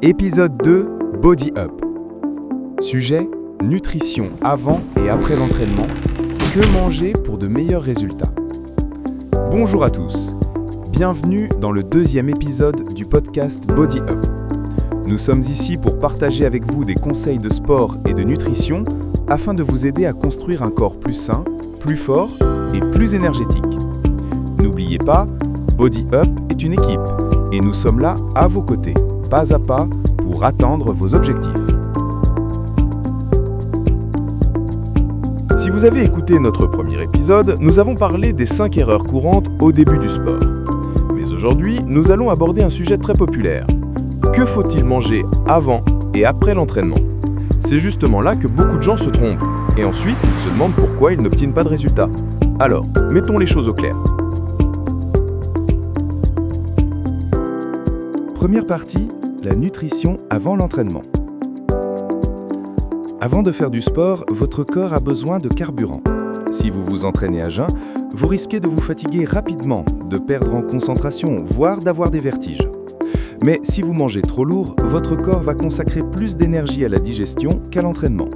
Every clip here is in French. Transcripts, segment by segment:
Épisode 2, Body Up. Sujet, nutrition avant et après l'entraînement. Que manger pour de meilleurs résultats? Bonjour à tous. Bienvenue dans le deuxième épisode du podcast Body Up. Nous sommes ici pour partager avec vous des conseils de sport et de nutrition afin de vous aider à construire un corps plus sain, plus fort et plus énergétique. N'oubliez pas, Body Up est une équipe et nous sommes là à vos côtés, pas à pas, pour atteindre vos objectifs. Si vous avez écouté notre premier épisode, nous avons parlé des 5 erreurs courantes au début du sport. Mais aujourd'hui, nous allons aborder un sujet très populaire. Que faut-il manger avant et après l'entraînement? C'est justement là que beaucoup de gens se trompent. Et ensuite, ils se demandent pourquoi ils n'obtiennent pas de résultats. Alors, mettons les choses au clair. Première partie, la nutrition avant l'entraînement. Avant de faire du sport, votre corps a besoin de carburant. Si vous vous entraînez à jeun, vous risquez de vous fatiguer rapidement, de perdre en concentration, voire d'avoir des vertiges. Mais si vous mangez trop lourd, votre corps va consacrer plus d'énergie à la digestion qu'à l'entraînement.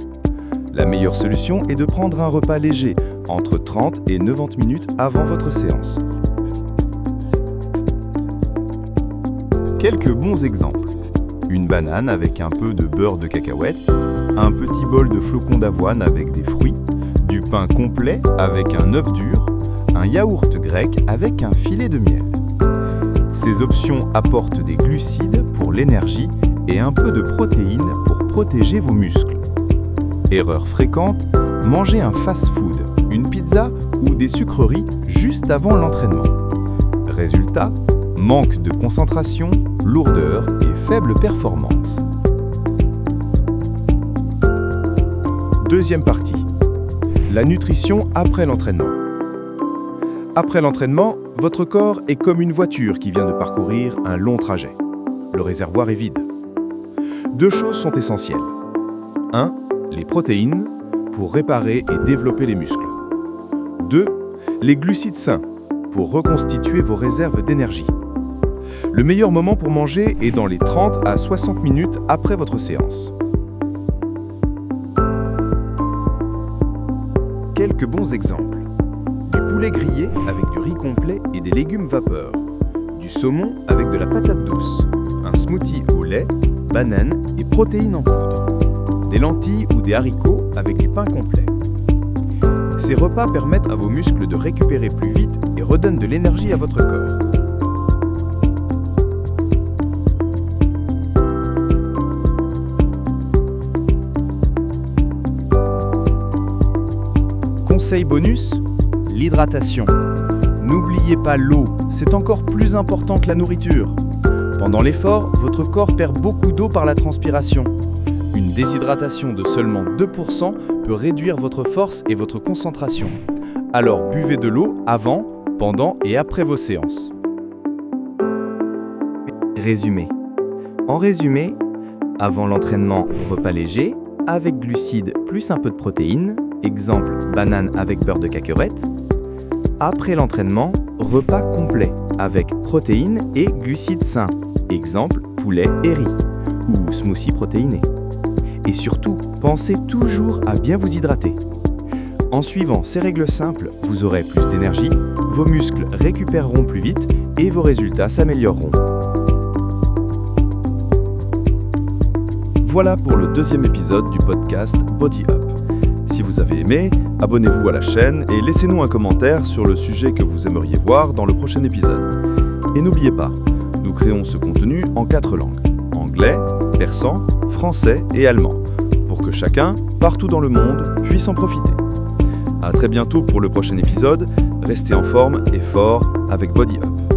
La meilleure solution est de prendre un repas léger, entre 30 et 90 minutes avant votre séance. Quelques bons exemples. Une banane avec un peu de beurre de cacahuète, un petit bol de flocons d'avoine avec des fruits, du pain complet avec un œuf dur, un yaourt grec avec un filet de miel. Ces options apportent des glucides pour l'énergie et un peu de protéines pour protéger vos muscles. Erreur fréquente, manger un fast-food, une pizza ou des sucreries juste avant l'entraînement. Résultat, manque de concentration, lourdeur et faible performance. Deuxième partie, la nutrition après l'entraînement. Après l'entraînement, votre corps est comme une voiture qui vient de parcourir un long trajet. Le réservoir est vide. 2 choses sont essentielles. 1. Les protéines, pour réparer et développer les muscles. 2. Les glucides sains, pour reconstituer vos réserves d'énergie. Le meilleur moment pour manger est dans les 30 à 60 minutes après votre séance. Quelques bons exemples. Du poulet grillé avec du riz complet et des légumes vapeur. Du saumon avec de la patate douce. Un smoothie au lait, banane et protéines en poudre. Des lentilles ou des haricots avec des pains complets. Ces repas permettent à vos muscles de récupérer plus vite et redonnent de l'énergie à votre corps. Conseil bonus, l'hydratation. N'oubliez pas l'eau, c'est encore plus important que la nourriture. Pendant l'effort, votre corps perd beaucoup d'eau par la transpiration. Une déshydratation de seulement 2% peut réduire votre force et votre concentration. Alors buvez de l'eau avant, pendant et après vos séances. Résumé. En résumé, avant l'entraînement, repas léger, avec glucides plus un peu de protéines, exemple banane avec beurre de cacahuète. Après l'entraînement, repas complet avec protéines et glucides sains, exemple poulet et riz, ou smoothie protéiné. Et surtout, pensez toujours à bien vous hydrater. En suivant ces règles simples, vous aurez plus d'énergie, vos muscles récupéreront plus vite et vos résultats s'amélioreront. Voilà pour le deuxième épisode du podcast Body Up. Si vous avez aimé, abonnez-vous à la chaîne et laissez-nous un commentaire sur le sujet que vous aimeriez voir dans le prochain épisode. Et n'oubliez pas, nous créons ce contenu en 4 langues, anglais, persan, français et allemand, pour que chacun, partout dans le monde, puisse en profiter. À très bientôt pour le prochain épisode, restez en forme et fort avec Body Up.